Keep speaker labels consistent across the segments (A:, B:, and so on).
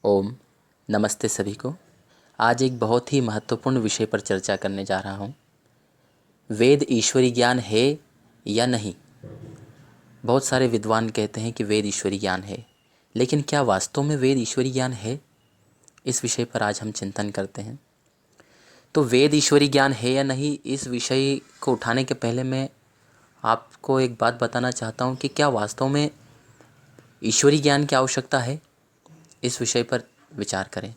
A: ओम नमस्ते सभी को। आज एक बहुत ही महत्वपूर्ण विषय पर चर्चा करने जा रहा हूँ। वेद ईश्वरी ज्ञान है या नहीं। बहुत सारे विद्वान कहते हैं कि वेद ईश्वरी ज्ञान है, लेकिन क्या वास्तव में वेद ईश्वरी ज्ञान है? इस विषय पर आज हम चिंतन करते हैं। तो वेद ईश्वरी ज्ञान है या नहीं, इस विषय को उठाने के पहले मैं आपको एक बात बताना चाहता हूँ कि क्या वास्तव में ईश्वरी ज्ञान की आवश्यकता है। इस विषय पर विचार करें।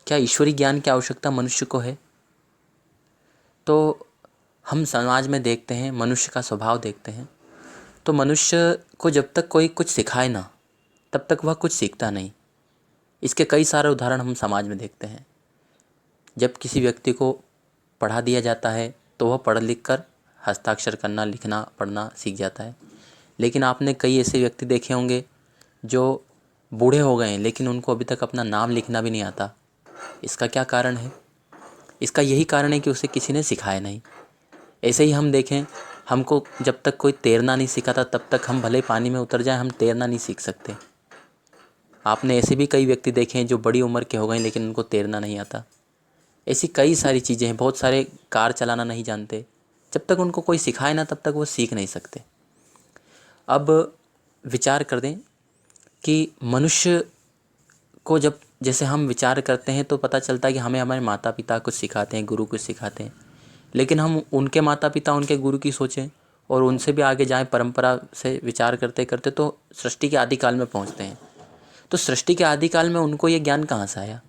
A: क्या ईश्वरी ज्ञान की आवश्यकता मनुष्य को है? तो हम समाज में देखते हैं, मनुष्य का स्वभाव देखते हैं, तो मनुष्य को जब तक कोई कुछ सिखाए ना, तब तक वह कुछ सीखता नहीं। इसके कई सारे उदाहरण हम समाज में देखते हैं। जब किसी व्यक्ति को पढ़ा दिया जाता है तो वह पढ़ लिख कर हस्ताक्षर करना, लिखना, पढ़ना सीख जाता है। लेकिन आपने कई ऐसे व्यक्ति देखे होंगे जो बूढ़े हो गए हैं, लेकिन उनको अभी तक अपना नाम लिखना भी नहीं आता। इसका क्या कारण है? इसका यही कारण है कि उसे किसी ने सिखाया नहीं। ऐसे ही हम देखें, हमको जब तक कोई तैरना नहीं सिखाता तब तक हम भले पानी में उतर जाएं, हम तैरना नहीं सीख सकते। आपने ऐसे भी कई व्यक्ति देखे हैं जो बड़ी उम्र के हो गए लेकिन उनको तैरना नहीं आता। ऐसी कई सारी चीज़ें हैं। बहुत सारे कार चलाना नहीं जानते। जब तक उनको कोई सिखाए ना तब तक वो सीख नहीं सकते। अब विचार कर दें कि मनुष्य को जब जैसे हम विचार करते हैं तो पता चलता है कि हमें हमारे माता पिता कुछ सिखाते हैं, गुरु कुछ सिखाते हैं, लेकिन हम उनके माता पिता, उनके गुरु की सोचें और उनसे भी आगे जाएं, परंपरा से विचार करते करते तो सृष्टि के आदिकाल में पहुंचते हैं। तो सृष्टि के आदिकाल में उनको ये ज्ञान कहाँ से आया?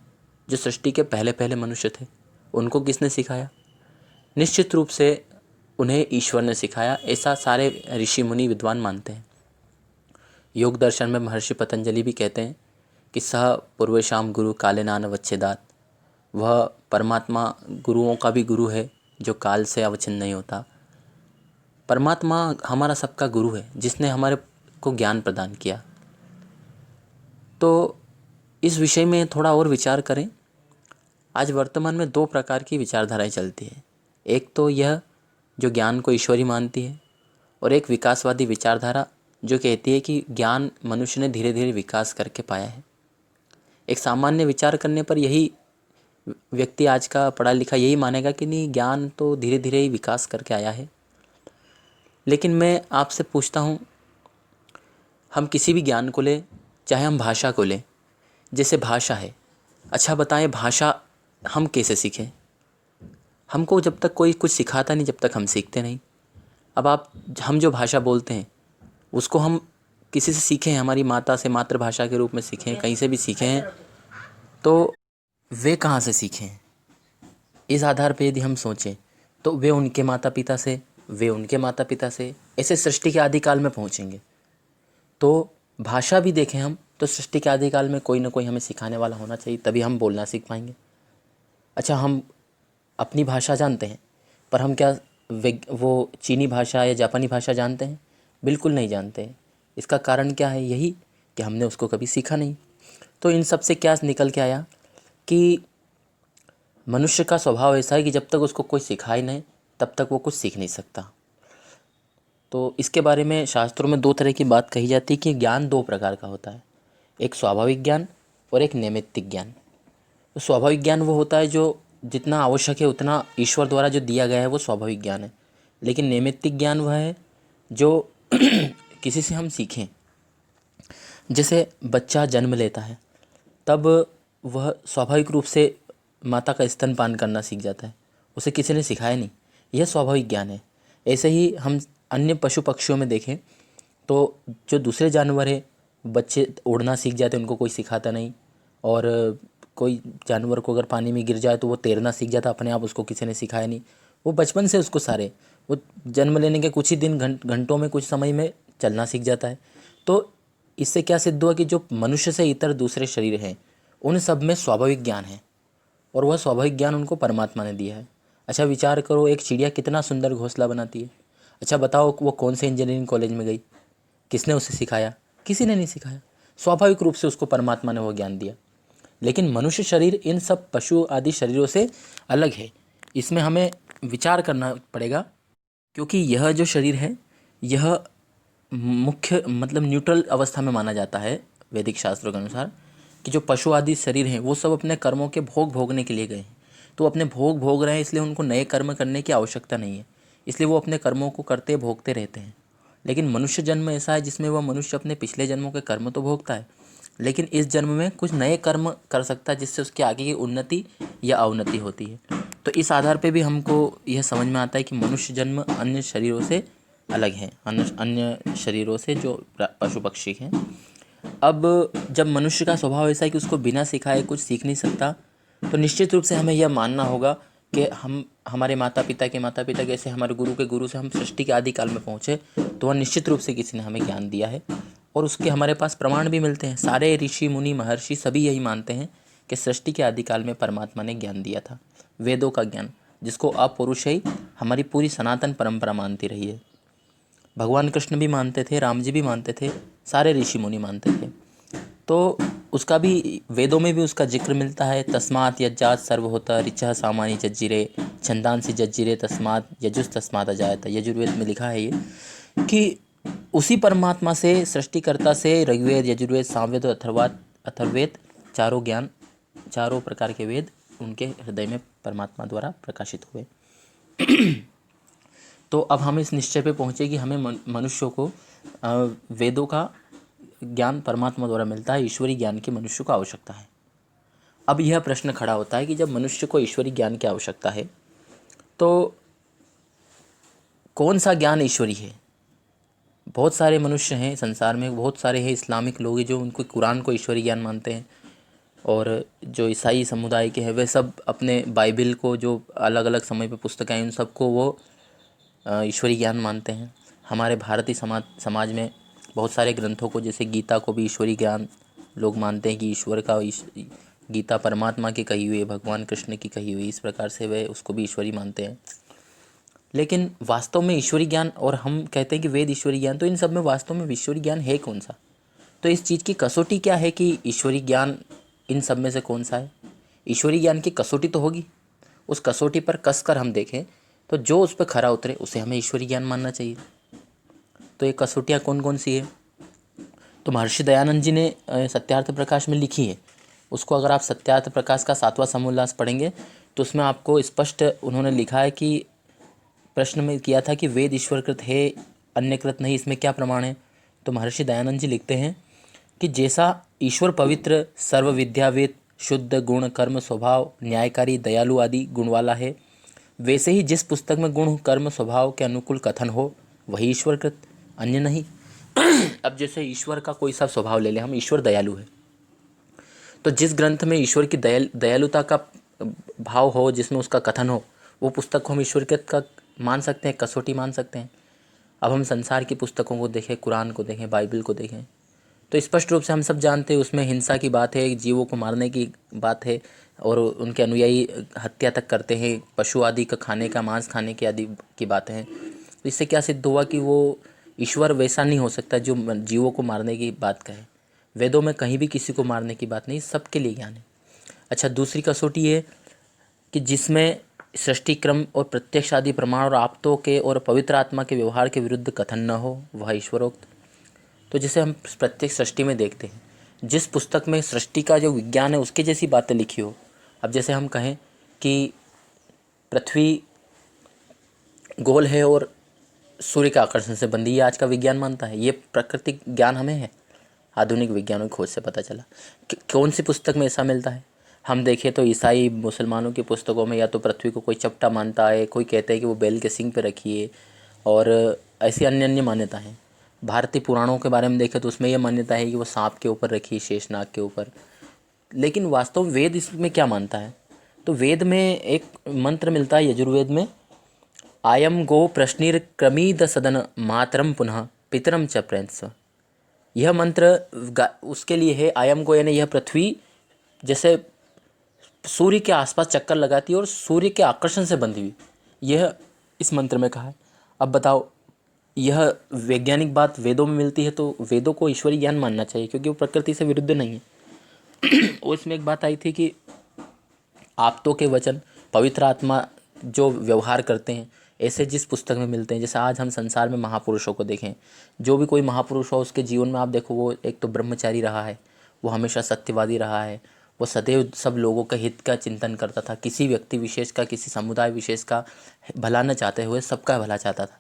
A: जो सृष्टि के पहले पहले मनुष्य थे, उनको किसने सिखाया? निश्चित रूप से उन्हें ईश्वर ने सिखाया। ऐसा सारे ऋषि मुनि विद्वान मानते हैं। योग दर्शन में महर्षि पतंजलि भी कहते हैं कि सह पूर्वेशाम गुरु कालेनान वच्छेदात। वह परमात्मा गुरुओं का भी गुरु है जो काल से अवच्छिन्न नहीं होता। परमात्मा हमारा सबका गुरु है जिसने हमारे को ज्ञान प्रदान किया। तो इस विषय में थोड़ा और विचार करें। आज वर्तमान में दो प्रकार की विचारधाराएं चलती है। एक तो यह जो ज्ञान को ईश्वरी मानती है, और एक विकासवादी विचारधारा जो कहती है कि ज्ञान मनुष्य ने धीरे धीरे विकास करके पाया है। एक सामान्य विचार करने पर यही व्यक्ति, आज का पढ़ा लिखा, यही मानेगा कि नहीं, ज्ञान तो धीरे धीरे ही विकास करके आया है। लेकिन मैं आपसे पूछता हूँ, हम किसी भी ज्ञान को लें, चाहे हम भाषा को लें, जैसे भाषा है, अच्छा बताएं भाषा हम कैसे सीखें? हमको जब तक कोई कुछ सिखाता नहीं, जब तक हम सीखते नहीं। अब हम जो भाषा बोलते हैं उसको हम किसी से सीखे हैं, हमारी माता से मातृभाषा के रूप में सीखे हैं, कहीं से भी सीखे हैं, तो वे कहाँ से सीखे हैं? इस आधार पे यदि हम सोचें तो वे उनके माता पिता से, वे उनके माता पिता से, ऐसे सृष्टि के आदिकाल में पहुँचेंगे। तो भाषा भी देखें हम तो सृष्टि के आदिकाल में कोई ना कोई हमें सिखाने वाला होना चाहिए, तभी हम बोलना सीख पाएंगे। अच्छा, हम अपनी भाषा जानते हैं, पर हम क्या वो चीनी भाषा या जापानी भाषा जानते हैं? बिल्कुल नहीं जानते हैं। इसका कारण क्या है? यही कि हमने उसको कभी सीखा नहीं। तो इन सब से क्या निकल के आया कि मनुष्य का स्वभाव ऐसा है कि जब तक उसको कोई सिखाए नहीं तब तक वो कुछ सीख नहीं सकता। तो इसके बारे में शास्त्रों में दो तरह की बात कही जाती है कि ज्ञान दो प्रकार का होता है, एक स्वाभाविक ज्ञान और एक नैमित्तिक ज्ञान। तो स्वाभाविक ज्ञान वो होता है जो जितना आवश्यक है उतना ईश्वर द्वारा जो दिया गया है, वो स्वाभाविक ज्ञान है। लेकिन नैमित्तिक ज्ञान वह है जो किसी से हम सीखें। जैसे बच्चा जन्म लेता है तब वह स्वाभाविक रूप से माता का स्तनपान करना सीख जाता है, उसे किसी ने सिखाया नहीं, यह स्वाभाविक ज्ञान है। ऐसे ही हम अन्य पशु पक्षियों में देखें तो जो दूसरे जानवर है, बच्चे उड़ना सीख जाते हैं, उनको कोई सिखाता नहीं। और कोई जानवर को अगर पानी में गिर जाए तो वो तैरना सीख जाता अपने आप, उसको किसी ने सिखाया नहीं। वो बचपन से उसको सारे, वो जन्म लेने के कुछ ही दिन, घंटों में, कुछ समय में चलना सीख जाता है। तो इससे क्या सिद्ध हुआ कि जो मनुष्य से इतर दूसरे शरीर हैं उन सब में स्वाभाविक ज्ञान है, और वह स्वाभाविक ज्ञान उनको परमात्मा ने दिया है। अच्छा विचार करो, एक चिड़िया कितना सुंदर घोंसला बनाती है। अच्छा बताओ वो कौन से इंजीनियरिंग कॉलेज में गई? किसने उसे सिखाया? किसी ने नहीं सिखाया। स्वाभाविक रूप से उसको परमात्मा ने वो ज्ञान दिया। लेकिन मनुष्य शरीर इन सब पशु आदि शरीरों से अलग है। इसमें हमें विचार करना पड़ेगा, क्योंकि यह जो शरीर है यह मुख्य मतलब न्यूट्रल अवस्था में माना जाता है वैदिक शास्त्रों के अनुसार, कि जो पशु आदि शरीर हैं वो सब अपने कर्मों के भोग भोगने के लिए गए हैं, तो अपने भोग भोग रहे हैं, इसलिए उनको नए कर्म करने की आवश्यकता नहीं है, इसलिए वो अपने कर्मों को करते भोगते रहते हैं। लेकिन मनुष्य जन्म ऐसा है जिसमें वह मनुष्य अपने पिछले जन्मों के कर्म तो भोगता है, लेकिन इस जन्म में कुछ नए कर्म कर सकता है जिससे उसके आगे की उन्नति या अवनति होती है। तो इस आधार पे भी हमको यह समझ में आता है कि मनुष्य जन्म अन्य शरीरों से अलग है, अन्य शरीरों से जो पशु पक्षी हैं। अब जब मनुष्य का स्वभाव ऐसा है कि उसको बिना सिखाए कुछ सीख नहीं सकता, तो निश्चित रूप से हमें यह मानना होगा कि हम हमारे माता पिता के जैसे हमारे गुरु के गुरु से हम सृष्टि के आदि काल में पहुँचे, तो वह निश्चित रूप से किसी ने हमें ज्ञान दिया है और उसके हमारे पास प्रमाण भी मिलते हैं। सारे ऋषि मुनि महर्षि सभी यही मानते हैं कि सृष्टि के आदि काल में परमात्मा ने ज्ञान दिया था, वेदों का ज्ञान, जिसको अपौरुषेय हमारी पूरी सनातन परंपरा मानती रही है। भगवान कृष्ण भी मानते थे, राम जी भी मानते थे, सारे ऋषि मुनि मानते थे। तो उसका भी वेदों में भी उसका जिक्र मिलता है। तस्मात् यज्जात सर्वहोता ऋचः सामानि जज्जिरे छंदांसि जज्जिरे तस्मात् यजुस् तस्मात् अजायत। यजुर्वेद में लिखा है ये कि उसी परमात्मा से, सृष्टिकर्ता से ऋग्वेद, यजुर्वेद, सामवेद और अथर्ववेद चारों प्रकार के वेद उनके हृदय में परमात्मा द्वारा प्रकाशित हुए। तो अब हम इस निश्चय पे पहुँचे कि हमें मनुष्यों को वेदों का ज्ञान परमात्मा द्वारा मिलता है, ईश्वरी ज्ञान की मनुष्य को आवश्यकता है। अब यह प्रश्न खड़ा होता है कि जब मनुष्य को ईश्वरी ज्ञान की आवश्यकता है तो कौन सा ज्ञान ईश्वरी है? बहुत सारे मनुष्य हैं संसार में, बहुत सारे हैं इस्लामिक लोग जो उनको कुरान को ईश्वरी ज्ञान मानते हैं, और जो ईसाई समुदाय के हैं वे सब अपने बाइबिल को, जो अलग अलग समय पे पुस्तकें हैं, उन सबको वो ईश्वरी ज्ञान मानते हैं। हमारे भारतीय समाज में बहुत सारे ग्रंथों को, जैसे गीता को भी ईश्वरी ज्ञान लोग मानते हैं कि ईश्वर का, गीता परमात्मा की कही हुई है, भगवान कृष्ण की कही हुई, इस प्रकार से वे उसको भी ईश्वरी मानते हैं। लेकिन वास्तव में ईश्वरी ज्ञान, और हम कहते हैं कि वेद ईश्वरी ज्ञान, तो इन सब में वास्तव में ईश्वरी ज्ञान है कौन सा? तो इस चीज़ की कसौटी क्या है कि ईश्वरी ज्ञान इन सब में से कौन सा है? ईश्वरी ज्ञान की कसौटी तो होगी, उस कसौटी पर कस कर हम देखें तो जो उस पर खरा उतरे उसे हमें ईश्वरी ज्ञान मानना चाहिए। तो ये कसौटियाँ कौन कौन सी है? तो महर्षि दयानंद जी ने सत्यार्थ प्रकाश में लिखी है। उसको अगर आप सत्यार्थ प्रकाश का 7वां समोल्लास पढ़ेंगे तो उसमें आपको स्पष्ट उन्होंने लिखा है कि प्रश्न में किया था कि वेद ईश्वरकृत है, अन्यकृत नहीं, इसमें क्या प्रमाण है? तो महर्षि दयानंद जी लिखते हैं कि जैसा ईश्वर पवित्र, सर्व विद्यावेद, शुद्ध, गुण, कर्म, स्वभाव, न्यायकारी, दयालु आदि गुण वाला है, वैसे ही जिस पुस्तक में गुण, कर्म, स्वभाव के अनुकूल कथन हो वही ईश्वरकृत, अन्य नहीं। अब जैसे ईश्वर का कोई सा स्वभाव ले लें हम, ईश्वर दयालु है, तो जिस ग्रंथ में ईश्वर की दयालुता का भाव हो, जिसमें उसका कथन हो, वो पुस्तक को हम ईश्वरकृत का मान सकते हैं, कसौटी मान सकते हैं। अब हम संसार की पुस्तकों को देखें, कुरान को देखें, बाइबल को देखें, तो स्पष्ट रूप से हम सब जानते हैं उसमें हिंसा की बात है, जीवों को मारने की बात है, और उनके अनुयायी हत्या तक करते हैं, पशु आदि का खाने का, मांस खाने के आदि की बातें हैं। तो इससे क्या सिद्ध हुआ कि वो ईश्वर वैसा नहीं हो सकता जो जीवों को मारने की बात कहे। वेदों में कहीं भी किसी को मारने की बात नहीं, सबके लिए ज्ञान है। अच्छा, दूसरी कसौटी है कि जिसमें सृष्टि क्रम और प्रत्यक्ष आदि प्रमाण और आप्तों के और पवित्र आत्मा के व्यवहार के विरुद्ध कथन न हो, वह ईश्वरोक्त। तो जैसे हम प्रत्येक सृष्टि में देखते हैं, जिस पुस्तक में सृष्टि का जो विज्ञान है उसके जैसी बातें लिखी हो। अब जैसे हम कहें कि पृथ्वी गोल है और सूर्य के आकर्षण से बंधी, ये आज का विज्ञान मानता है, ये प्राकृतिक ज्ञान हमें है, आधुनिक विज्ञानों की खोज से पता चला। कौन सी पुस्तक में ऐसा मिलता है? हम देखें तो ईसाई मुसलमानों की पुस्तकों में या तो पृथ्वी को कोई चपटा मानता है, कोई कहते हैं कि वो बैल के सींग पे रखी है, और ऐसी अन्य अन्य मान्यता हैं। भारतीय पुराणों के बारे में देखें तो उसमें यह मान्यता है कि वो सांप के ऊपर रखी, शेषनाग के ऊपर। लेकिन वास्तव वेद इसमें क्या मानता है? तो वेद में एक मंत्र मिलता है यजुर्वेद में, आयम गो प्रश्निर क्रमीद सदन मातरम पुनः पितरम च प्रेंस। यह मंत्र उसके लिए है, आयम गो यानी यह पृथ्वी जैसे सूर्य के आसपास चक्कर लगाती है और सूर्य के आकर्षण से बंधी हुई, यह इस मंत्र में कहा है। अब बताओ, यह वैज्ञानिक बात वेदों में मिलती है तो वेदों को ईश्वरी ज्ञान मानना चाहिए, क्योंकि वो प्रकृति से विरुद्ध नहीं है। और इसमें एक बात आई थी कि आप्तों के वचन, पवित्र आत्मा जो व्यवहार करते हैं, ऐसे जिस पुस्तक में मिलते हैं। जैसे आज हम संसार में महापुरुषों को देखें, जो भी कोई महापुरुष हो उसके जीवन में आप देखो वो एक तो ब्रह्मचारी रहा है, वो हमेशा सत्यवादी रहा है, वो सदैव सब लोगों के हित का चिंतन करता था, किसी व्यक्ति विशेष का, किसी समुदाय विशेष का भला न चाहते हुए सबका भला चाहता था।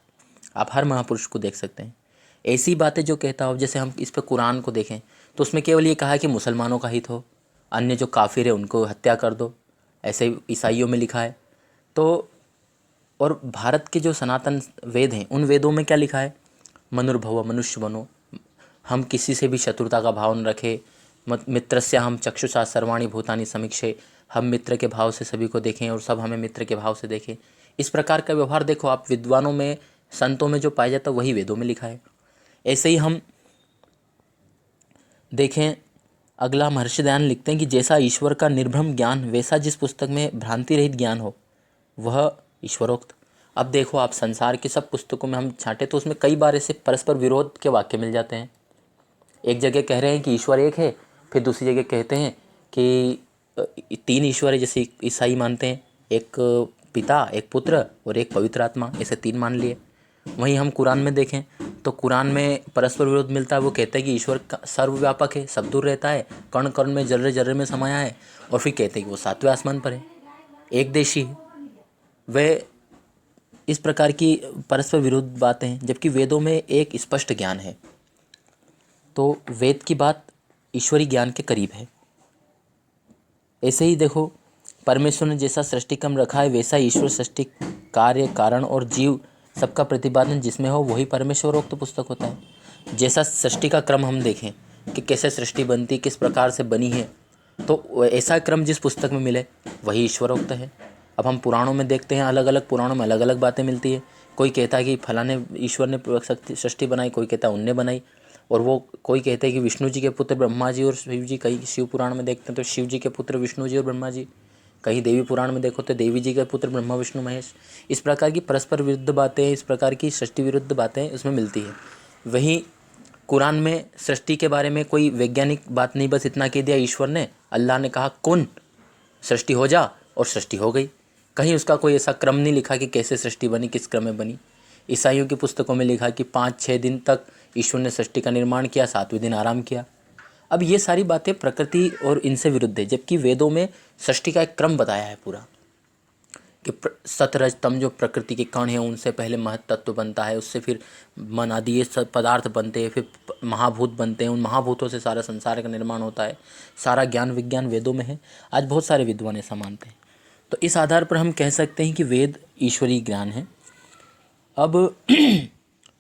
A: आप हर महापुरुष को देख सकते हैं ऐसी बातें जो कहता हो। जैसे हम इस पर कुरान को देखें तो उसमें केवल ये कहा है कि मुसलमानों का हित हो, अन्य जो काफिर है उनको हत्या कर दो, ऐसे ही ईसाइयों में लिखा है। तो और भारत के जो सनातन वेद हैं उन वेदों में क्या लिखा है, मनुर्भव मनुष्य बनो, हम किसी से भी शत्रुता का भाव न रखें, मित्रस्य हम चक्षुषा सर्वाणि भूतानि समीक्षे, हम मित्र के भाव से सभी को देखें और सब हमें मित्र के भाव से देखें। इस प्रकार का व्यवहार देखो आप विद्वानों में, संतों में जो पाया जाता है वही वेदों में लिखा है। ऐसे ही हम देखें, अगला महर्षि दयानंद लिखते हैं कि जैसा ईश्वर का निर्भ्रम ज्ञान, वैसा जिस पुस्तक में भ्रांति रहित ज्ञान हो वह ईश्वरोक्त। अब देखो आप संसार की सब पुस्तकों में हम छांटे तो उसमें कई बार ऐसे परस्पर विरोध के वाक्य मिल जाते हैं। एक जगह कह रहे हैं कि ईश्वर एक है, फिर दूसरी जगह कहते हैं कि 3 ईश्वर है, जैसे ईसाई मानते हैं, एक पिता, एक पुत्र और एक पवित्र आत्मा, ऐसे 3 मान लिए। वहीं हम कुरान में देखें तो कुरान में परस्पर विरोध मिलता है। वो कहते हैं कि ईश्वर सर्वव्यापक है, सब दूर रहता है, कण कण में, जर्रे जर्रे में समाया है, और फिर कहते हैं कि वो 7वें आसमान पर है, एक देशी है। वे इस प्रकार की परस्पर विरुद्ध बातें हैं, जबकि वेदों में एक स्पष्ट ज्ञान है। तो वेद की बात ईश्वरी ज्ञान के करीब है। ऐसे ही देखो, परमेश्वर ने जैसा सृष्टि क्रम रखा है वैसा ईश्वर सृष्टि कार्य, कारण और जीव सबका प्रतिपादन जिसमें हो वही परमेश्वरोक्त पुस्तक होता है। जैसा सृष्टि का क्रम हम देखें कि कैसे सृष्टि बनती, किस प्रकार से बनी है, तो ऐसा क्रम जिस पुस्तक में मिले वही ईश्वरोक्त है। अब हम पुराणों में देखते हैं, अलग अलग पुराणों में अलग अलग बातें मिलती है। कोई कहता है कि फलाने ईश्वर ने सृष्टि बनाई, कोई कहता है उनने बनाई, और वो कोई कहते हैं कि विष्णु जी के पुत्र ब्रह्मा जी और शिव जी। कई शिव पुराण में देखते हैं तो शिव जी के पुत्र विष्णु जी और ब्रह्मा जी, कहीं देवी पुराण में देखो तो देवी जी के पुत्र ब्रह्मा विष्णु महेश। इस प्रकार की परस्पर विरुद्ध बातें, इस प्रकार की सृष्टि विरुद्ध बातें उसमें मिलती है। वहीं कुरान में सृष्टि के बारे में कोई वैज्ञानिक बात नहीं, बस इतना कह दिया ईश्वर ने, अल्लाह ने कहा कुन, सृष्टि हो जा, और सृष्टि हो गई। कहीं उसका कोई ऐसा क्रम नहीं लिखा कि कैसे सृष्टि बनी, किस क्रम में बनी। ईसाइयों की पुस्तकों में लिखा कि 5-6 दिन तक ईश्वर ने सृष्टि का निर्माण किया, 7वें दिन आराम किया। अब ये सारी बातें प्रकृति और इनसे विरुद्ध है, जबकि वेदों में सृष्टि का एक क्रम बताया है पूरा कि सतरज तम जो प्रकृति के कण हैं उनसे पहले महत तत्व बनता है, उससे फिर मन आदि ये सब पदार्थ बनते हैं, फिर महाभूत बनते हैं, उन महाभूतों से सारा संसार का निर्माण होता है। सारा ज्ञान विज्ञान वेदों में है। आज बहुत सारे विद्वान ऐसा मानते हैं। तो इस आधार पर हम कह सकते हैं कि वेद ईश्वरीय ज्ञान है। अब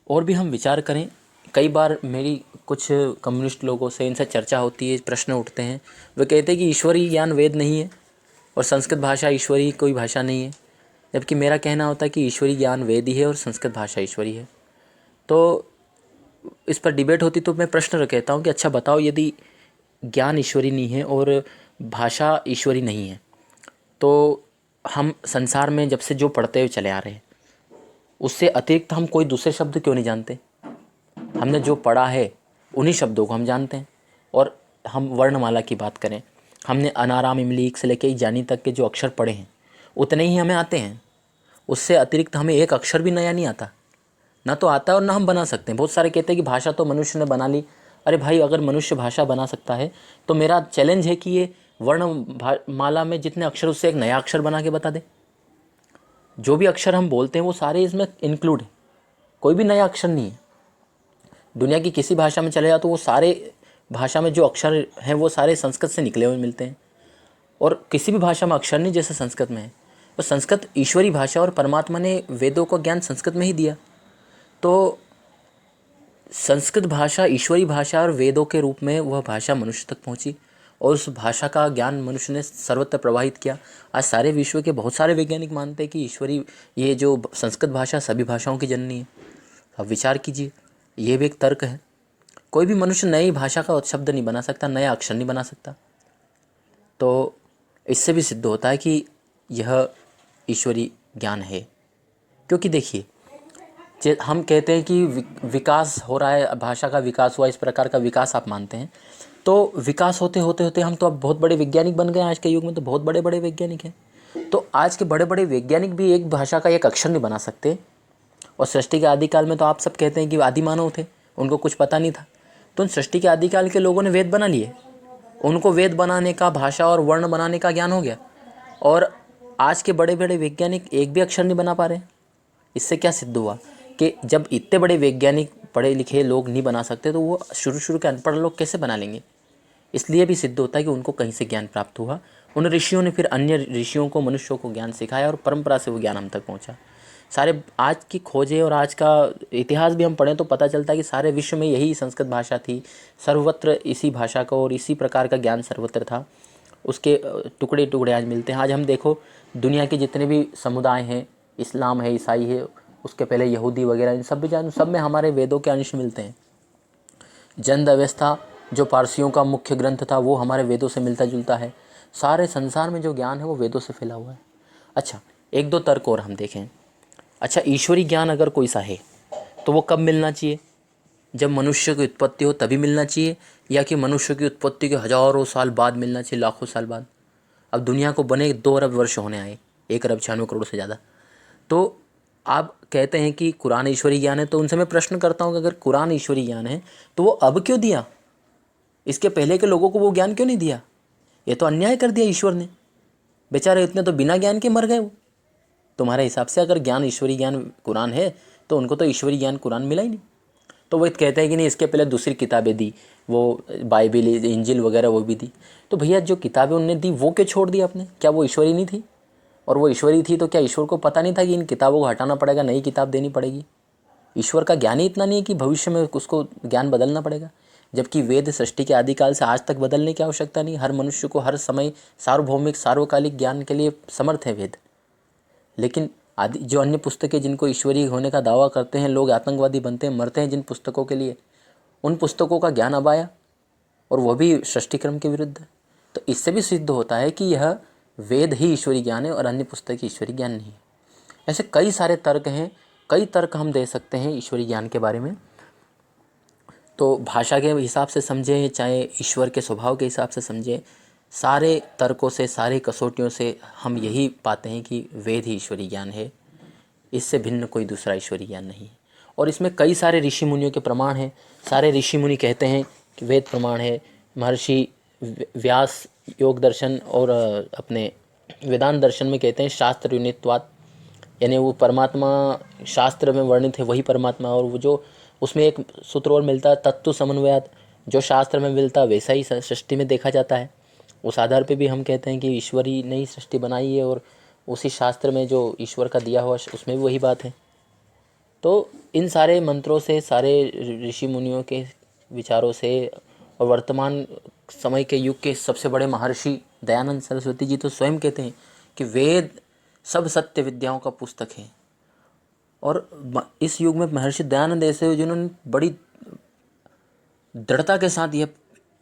A: और भी हम विचार करें, कई बार मेरी कुछ कम्युनिस्ट लोगों से इनसे चर्चा होती है, प्रश्न उठते हैं। वे कहते हैं कि ईश्वरीय ज्ञान वेद नहीं है और संस्कृत भाषा ईश्वरीय कोई भाषा नहीं है, जबकि मेरा कहना होता है कि ईश्वरीय ज्ञान वेद ही है और संस्कृत भाषा ईश्वरीय है। तो इस पर डिबेट होती तो मैं प्रश्न कहता हूँ कि अच्छा बताओ, यदि ज्ञान ईश्वरीय नहीं है और भाषा ईश्वरीय नहीं है तो हम संसार में जब से जो पढ़ते हुए चले आ रहे हैं उससे अतिरिक्त हम कोई दूसरे शब्द क्यों नहीं जानते? हमने जो पढ़ा है उन्हीं शब्दों को हम जानते हैं। और हम वर्णमाला की बात करें, हमने अनाराम इमलीक से लेकर जानी तक के जो अक्षर पढ़े हैं उतने ही हमें आते हैं। उससे अतिरिक्त हमें एक अक्षर भी नया नहीं आता, ना तो आता है और ना हम बना सकते हैं। बहुत सारे कहते हैं कि भाषा तो मनुष्य ने बना ली। अरे भाई, अगर मनुष्य भाषा बना सकता है तो मेरा चैलेंज है कि ये वर्णमाला में जितने अक्षर उससे एक नया अक्षर बना के बता दे। जो भी अक्षर हम बोलते हैं वो सारे इसमें इंक्लूड है, कोई भी नया अक्षर नहीं है। दुनिया की किसी भाषा में चले जाओ तो वो सारे भाषा में जो अक्षर हैं वो सारे संस्कृत से निकले हुए मिलते हैं, और किसी भी भाषा में अक्षर नहीं जैसे संस्कृत में है। तो संस्कृत ईश्वरी भाषा और परमात्मा ने वेदों का ज्ञान संस्कृत में ही दिया। तो संस्कृत भाषा ईश्वरी भाषा और वेदों के रूप में वह भाषा मनुष्य तक पहुंची और उस भाषा का ज्ञान मनुष्य ने सर्वत्र प्रवाहित किया। आज सारे विश्व के बहुत सारे वैज्ञानिक मानते हैं कि ईश्वरी ये जो संस्कृत भाषा सभी भाषाओं की जननी है। अब विचार कीजिए, ये भी एक तर्क है। कोई भी मनुष्य नई भाषा का शब्द नहीं बना सकता, नया अक्षर नहीं बना सकता। तो इससे भी सिद्ध होता है कि यह ईश्वरी ज्ञान है। क्योंकि देखिए, हम कहते हैं कि विकास हो रहा है, भाषा का विकास हुआ, इस प्रकार का विकास आप मानते हैं। तो विकास होते होते होते हम तो अब बहुत बड़े वैज्ञानिक बन गए। आज के युग में तो बहुत बड़े बड़े वैज्ञानिक हैं। तो आज के बड़े बड़े वैज्ञानिक भी एक भाषा का एक अक्षर नहीं बना सकते। और सृष्टि के आदिकाल में तो आप सब कहते हैं कि आदि मानव थे, उनको कुछ पता नहीं था। तो उन सृष्टि के आदिकाल के लोगों ने वेद बना लिए, उनको वेद बनाने का, भाषा और वर्ण बनाने का ज्ञान हो गया, और आज के बड़े बड़े वैज्ञानिक एक भी अक्षर नहीं बना पा रहे। इससे क्या सिद्ध हुआ कि जब इतने बड़े वैज्ञानिक पढ़े लिखे लोग नहीं बना सकते तो वो शुरू के अनपढ़ लोग कैसे बना लेंगे। इसलिए भी सिद्ध होता है कि उनको कहीं से ज्ञान प्राप्त हुआ। उन ऋषियों ने फिर अन्य ऋषियों को, मनुष्यों को ज्ञान सिखाया और परंपरा से वो ज्ञान हम तक पहुंचा। सारे आज की खोजें और आज का इतिहास भी हम पढ़ें तो पता चलता है कि सारे विश्व में यही संस्कृत भाषा थी, सर्वत्र इसी भाषा का और इसी प्रकार का ज्ञान सर्वत्र था। उसके टुकड़े टुकड़े आज मिलते हैं। आज हम देखो, दुनिया के जितने भी समुदाय हैं, इस्लाम है, ईसाई है, उसके पहले यहूदी वगैरह, इन सब भी जान, सब में हमारे वेदों के अंश मिलते हैं। जन्द अवस्था जो पारसियों का मुख्य ग्रंथ था वो हमारे वेदों से मिलता जुलता है। सारे संसार में जो ज्ञान है वो वेदों से फैला हुआ है। अच्छा, एक दो तर्क और हम देखें। अच्छा, ईश्वरी ज्ञान अगर कोई सा है तो वो कब मिलना चाहिए? जब मनुष्य की उत्पत्ति हो तभी मिलना चाहिए, या कि मनुष्य की उत्पत्ति के हजारों साल बाद मिलना चाहिए, लाखों साल बाद? अब दुनिया को बने 2 अरब वर्ष होने आए, 1 अरब 96 करोड़ से ज़्यादा। तो आप कहते हैं कि कुरान ईश्वरी ज्ञान है, तो उनसे मैं प्रश्न करता हूँ कि अगर कुरान ईश्वरी ज्ञान है तो वो अब क्यों दिया? इसके पहले के लोगों को वो ज्ञान क्यों नहीं दिया? ये तो अन्याय कर दिया ईश्वर ने। बेचारे इतने तो बिना ज्ञान के मर गए वो। तुम्हारे हिसाब से अगर ज्ञान ईश्वरी ज्ञान कुरान है तो उनको तो ईश्वरी ज्ञान कुरान मिला ही नहीं। तो वो कहते हैं कि नहीं, इसके पहले दूसरी किताबें दी, वो बाइबिल, इंजिल वगैरह वो भी दी। तो भैया जो किताबें उनने दी वो क्यों छोड़ दी आपने? क्या वो ईश्वरी नहीं थी? और वो ईश्वरी थी तो क्या ईश्वर को पता नहीं था कि इन किताबों को हटाना पड़ेगा, नई किताब देनी पड़ेगी? ईश्वर का ज्ञान ही इतना नहीं है कि भविष्य में उसको ज्ञान बदलना पड़ेगा। जबकि वेद सृष्टि के आदिकाल से आज तक बदलने की आवश्यकता नहीं। हर मनुष्य को हर समय सार्वभौमिक सार्वकालिक ज्ञान के लिए समर्थ है वेद। लेकिन आदि जो अन्य पुस्तकें जिनको ईश्वरीय होने का दावा करते हैं, लोग आतंकवादी बनते हैं, मरते हैं जिन पुस्तकों के लिए, उन पुस्तकों का ज्ञान अब आया, और वह भी सृष्टि क्रम के विरुद्ध। तो इससे भी सिद्ध होता है कि यह वेद ही ईश्वरी ज्ञान है और अन्य पुस्तक ईश्वरी ज्ञान नहीं है। ऐसे कई सारे तर्क हैं, कई तर्क हम दे सकते हैं ईश्वरी ज्ञान के बारे में। तो भाषा के हिसाब से समझें, चाहे ईश्वर के स्वभाव के हिसाब से समझें, सारे तर्कों से, सारे कसौटियों से हम यही पाते हैं कि वेद ही ईश्वरी ज्ञान है। इससे भिन्न कोई दूसरा ईश्वरी ज्ञान नहीं है। और इसमें कई सारे ऋषि मुनियों के प्रमाण हैं। सारे ऋषि मुनि कहते हैं कि वेद प्रमाण है। महर्षि व्यास योग दर्शन और अपने वेदांत दर्शन में कहते हैं शास्त्र युनित्वात्, यानी वो परमात्मा शास्त्र में वर्णित है वही परमात्मा, और वो जो उसमें एक सूत्र और मिलता है तत्व समन्वयात्, जो शास्त्र में मिलता है वैसा ही सृष्टि में देखा जाता है। उस आधार पे भी हम कहते हैं कि ईश्वर ही ने ही सृष्टि बनाई है, और उसी शास्त्र में जो ईश्वर का दिया हुआ उसमें भी वही बात है। तो इन सारे मंत्रों से, सारे ऋषि मुनियों के विचारों से, और वर्तमान समय के युग के सबसे बड़े महर्षि दयानंद सरस्वती जी तो स्वयं कहते हैं कि वेद सब सत्य विद्याओं का पुस्तक है। और इस युग में महर्षि दयानंद ऐसे हुए जिन्होंने बड़ी दृढ़ता के साथ यह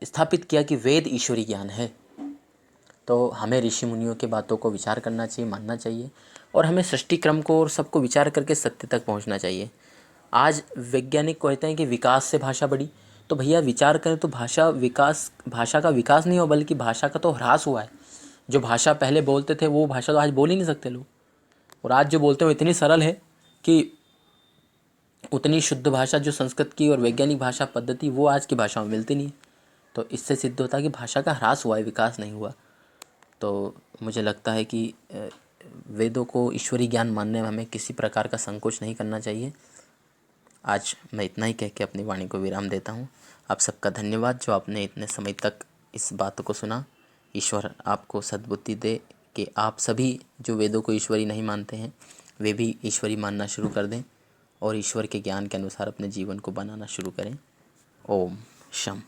A: स्थापित किया कि वेद ईश्वरी ज्ञान है। तो हमें ऋषि मुनियों की बातों को विचार करना चाहिए, मानना चाहिए, और हमें सृष्टि क्रम को और सबको विचार करके सत्य तक पहुंचना चाहिए। आज वैज्ञानिक कहते हैं कि विकास से भाषा बढ़ी, तो भैया विचार करें तो भाषा का विकास नहीं हुआ, बल्कि भाषा का तो ह्रास हुआ है। जो भाषा पहले बोलते थे वो भाषा तो आज बोल ही नहीं सकते लोग, और आज जो बोलते हैं वो इतनी सरल है कि उतनी शुद्ध भाषा जो संस्कृत की और वैज्ञानिक भाषा पद्धति वो आज की भाषा में मिलती नहीं है। तो इससे सिद्ध होता है कि भाषा का ह्रास हुआ है, विकास नहीं हुआ। तो मुझे लगता है कि वेदों को ईश्वरी ज्ञान मानने में हमें किसी प्रकार का संकोच नहीं करना चाहिए। आज मैं इतना ही कह के अपनी वाणी को विराम देता हूँ। आप सबका धन्यवाद जो आपने इतने समय तक इस बात को सुना। ईश्वर आपको सद्बुद्धि दे कि आप सभी जो वेदों को ईश्वरी नहीं मानते हैं वे भी ईश्वरी मानना शुरू कर दें और ईश्वर के ज्ञान के अनुसार अपने जीवन को बनाना शुरू करें। ओम शम।